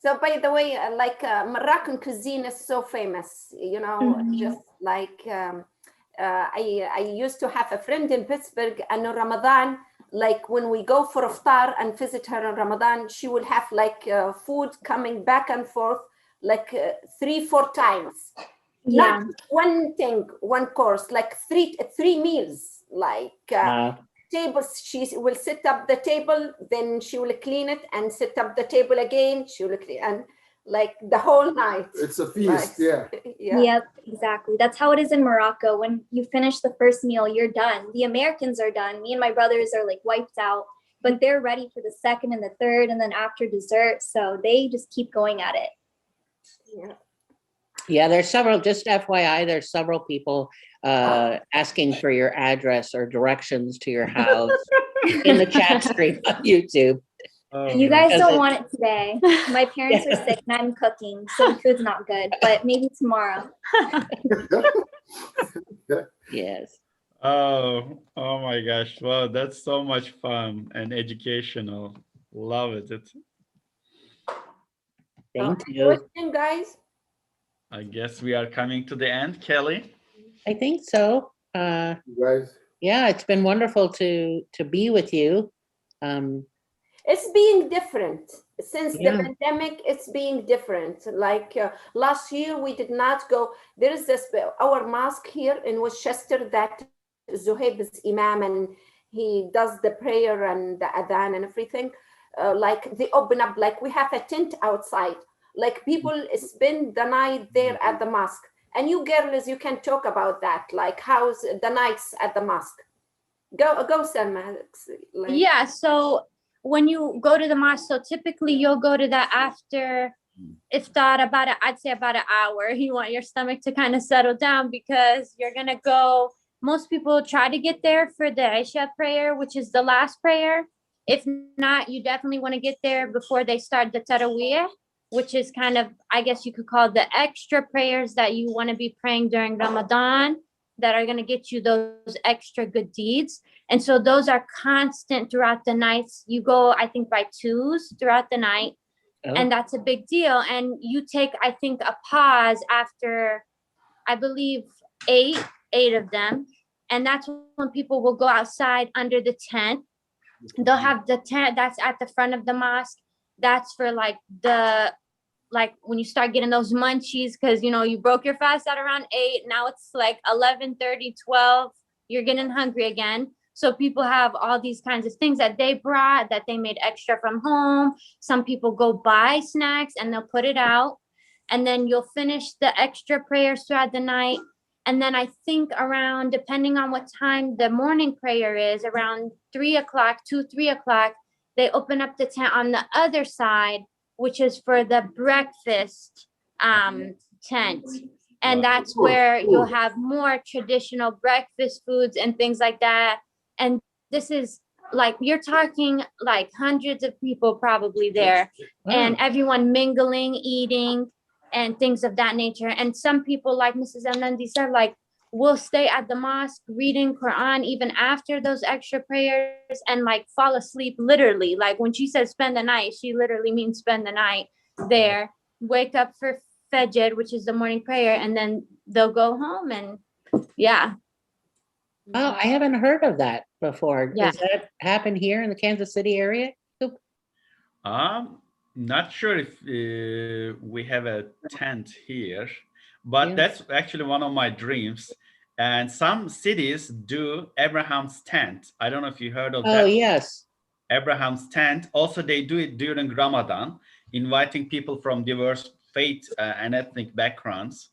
So by the way, like Moroccan cuisine is so famous, just like I used to have a friend in Pittsburgh, and in Ramadan, like when we go for iftar and visit her in Ramadan, she will have like food coming back and forth like 3-4 times. Yeah. Not one thing, one course, like three meals, like tables. She will set up the table, then she will clean it and set up the table again. She will clean, and like the whole night. It's a feast, yeah. Yep, exactly. That's how it is in Morocco. When you finish the first meal, you're done. The Americans are done. Me and my brothers are like wiped out, but they're ready for the second and the third, and then after dessert. So they just keep going at it. Yeah, there's several, just FYI, there's several people asking for your address or directions to your house in the chat stream on YouTube. You guys don't want it today. My parents are sick and I'm cooking, so the food's not good, but maybe tomorrow. Yes. Oh my gosh. Wow, that's so much fun and educational. Love it. Thank you. Question, guys? I guess we are coming to the end, Kelly. I think so. Guys. Yeah, it's been wonderful to be with you. It's being different since the pandemic. It's being different. Like last year, we did not go. There is our mosque here in Westchester that Zohaib is imam, and he does the prayer and the adhan and everything. Like they open up, like we have a tent outside. Like people spend the night there at the mosque. And you girls, you can talk about that. Like how's the nights at the mosque? Go, Selma. Yeah. So when you go to the mosque, so typically you'll go to that after iftar I'd say about an hour. You want your stomach to kind of settle down because you're gonna go most people try to get there for the Isha prayer, which is the last prayer. If not, you definitely want to get there before they start the Taraweeh, which is kind of, I guess you could call the extra prayers that you want to be praying during Ramadan that are going to get you those extra good deeds. And so those are constant throughout the nights. You go, I think, by twos throughout the night. Oh. And that's a big deal. And you take, I think, a pause after, I believe, eight of them. And that's when people will go outside under the tent. They'll have the tent that's at the front of the mosque. That's for like when you start getting those munchies, because you broke your fast at around 8. Now it's like 11:30, 12. You're getting hungry again. So people have all these kinds of things that they brought, that they made extra from home. Some people go buy snacks and they'll put it out. And then you'll finish the extra prayers throughout the night. And then I think around, depending on what time the morning prayer is, around 3 o'clock, 3 o'clock, they open up the tent on the other side, which is for the breakfast tent. And that's where you'll have more traditional breakfast foods and things like that. And this is like, you're talking like hundreds of people probably there, and everyone mingling, eating, and things of that nature. And some people, like Mrs. Al-Nandi said, like, will stay at the mosque reading Quran even after those extra prayers and like fall asleep literally. Like when she says spend the night, she literally means spend the night there, wake up for Fajr, which is the morning prayer, and then they'll go home. And yeah. Oh, I haven't heard of that before. Yeah. Does that happen here in the Kansas City area? Not sure if we have a tent here, but that's actually one of my dreams. And some cities do Abraham's tent. I don't know if you heard of that. Oh, yes. Abraham's tent. Also, they do it during Ramadan, inviting people from diverse faith and ethnic backgrounds,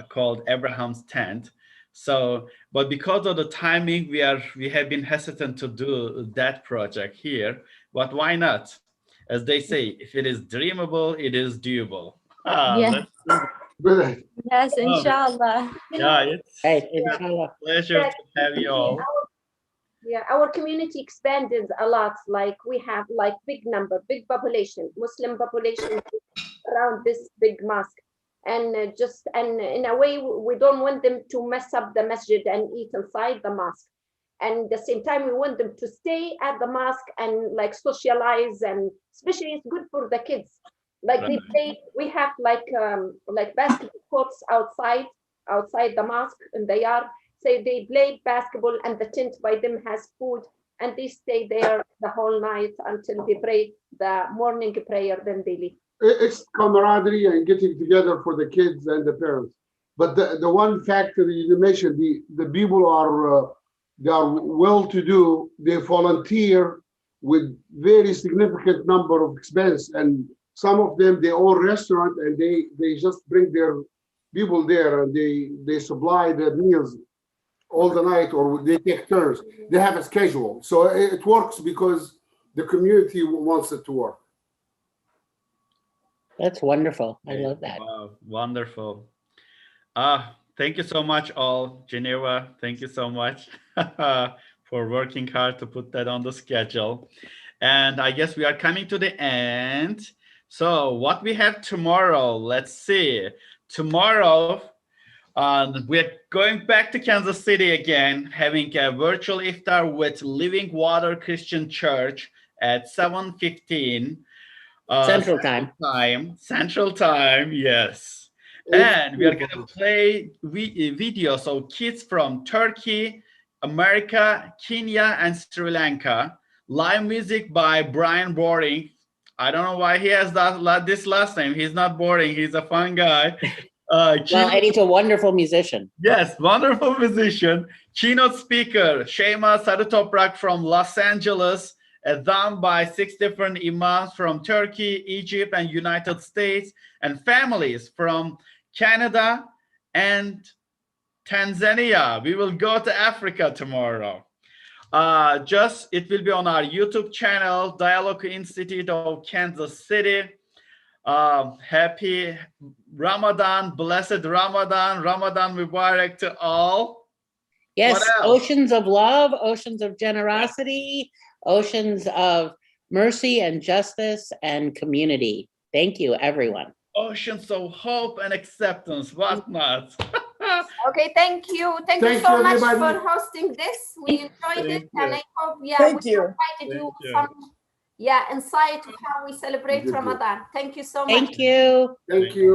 called Abraham's tent. So, but because of the timing, we have been hesitant to do that project here. But why not? As they say, if it is dreamable, it is doable. Yeah. Yes, inshallah. Yeah, it's inshallah. a pleasure to have you all. Yeah, our community expanded a lot. Like we have like big population, Muslim population around this big mosque. And in a way, we don't want them to mess up the masjid and eat inside the mosque. And at the same time, we want them to stay at the mosque and like socialize, and especially it's good for the kids. Like they play, we have like basketball courts outside the mosque in the yard. So they play basketball, and the tent by them has food, and they stay there the whole night until they pray the morning prayer, then they leave. It's camaraderie and getting together for the kids and the parents. But the one factor you mentioned, the people are they are well-to-do. They volunteer with very significant number of expense, and some of them they own restaurant, and they just bring their people there, and they supply the meals all the night, or they take turns. They have a schedule, so it works because the community wants it to work. That's wonderful. I love that. Wow, wonderful. Thank you so much, all. Geneva, thank you so much for working hard to put that on the schedule. And I guess we are coming to the end. So what we have tomorrow, let's see. Tomorrow, we're going back to Kansas City again, having a virtual iftar with Living Water Christian Church at 7:15. Central time, yes. And we are going to play videos of kids from Turkey, America, Kenya, and Sri Lanka. Live music by Brian Boring. I don't know why he has this last name. He's not boring. He's a fun guy. And he's a wonderful musician. Yes, wonderful musician. Keynote speaker, Shema Sarutoprak from Los Angeles. Adhan by 6 different imams from Turkey, Egypt, and United States, and families from Canada and Tanzania. We will go to Africa tomorrow. It will be on our YouTube channel, Dialogue Institute of Kansas City. Happy Ramadan, blessed Ramadan, Ramadan Mubarak to all. Yes, What else? oceans of love, oceans of generosity, oceans of mercy and justice and community. Thank you, everyone. Oceans of hope and acceptance. What not? Okay, thank you. Thank you Thank so you, much everybody. for hosting this. We enjoyed it, Thank and you. I hope, yeah, Thank we you. will try to do Thank you. some, insight of how we celebrate Good, good. Ramadan. Thank you so much. Thank you. Thank you.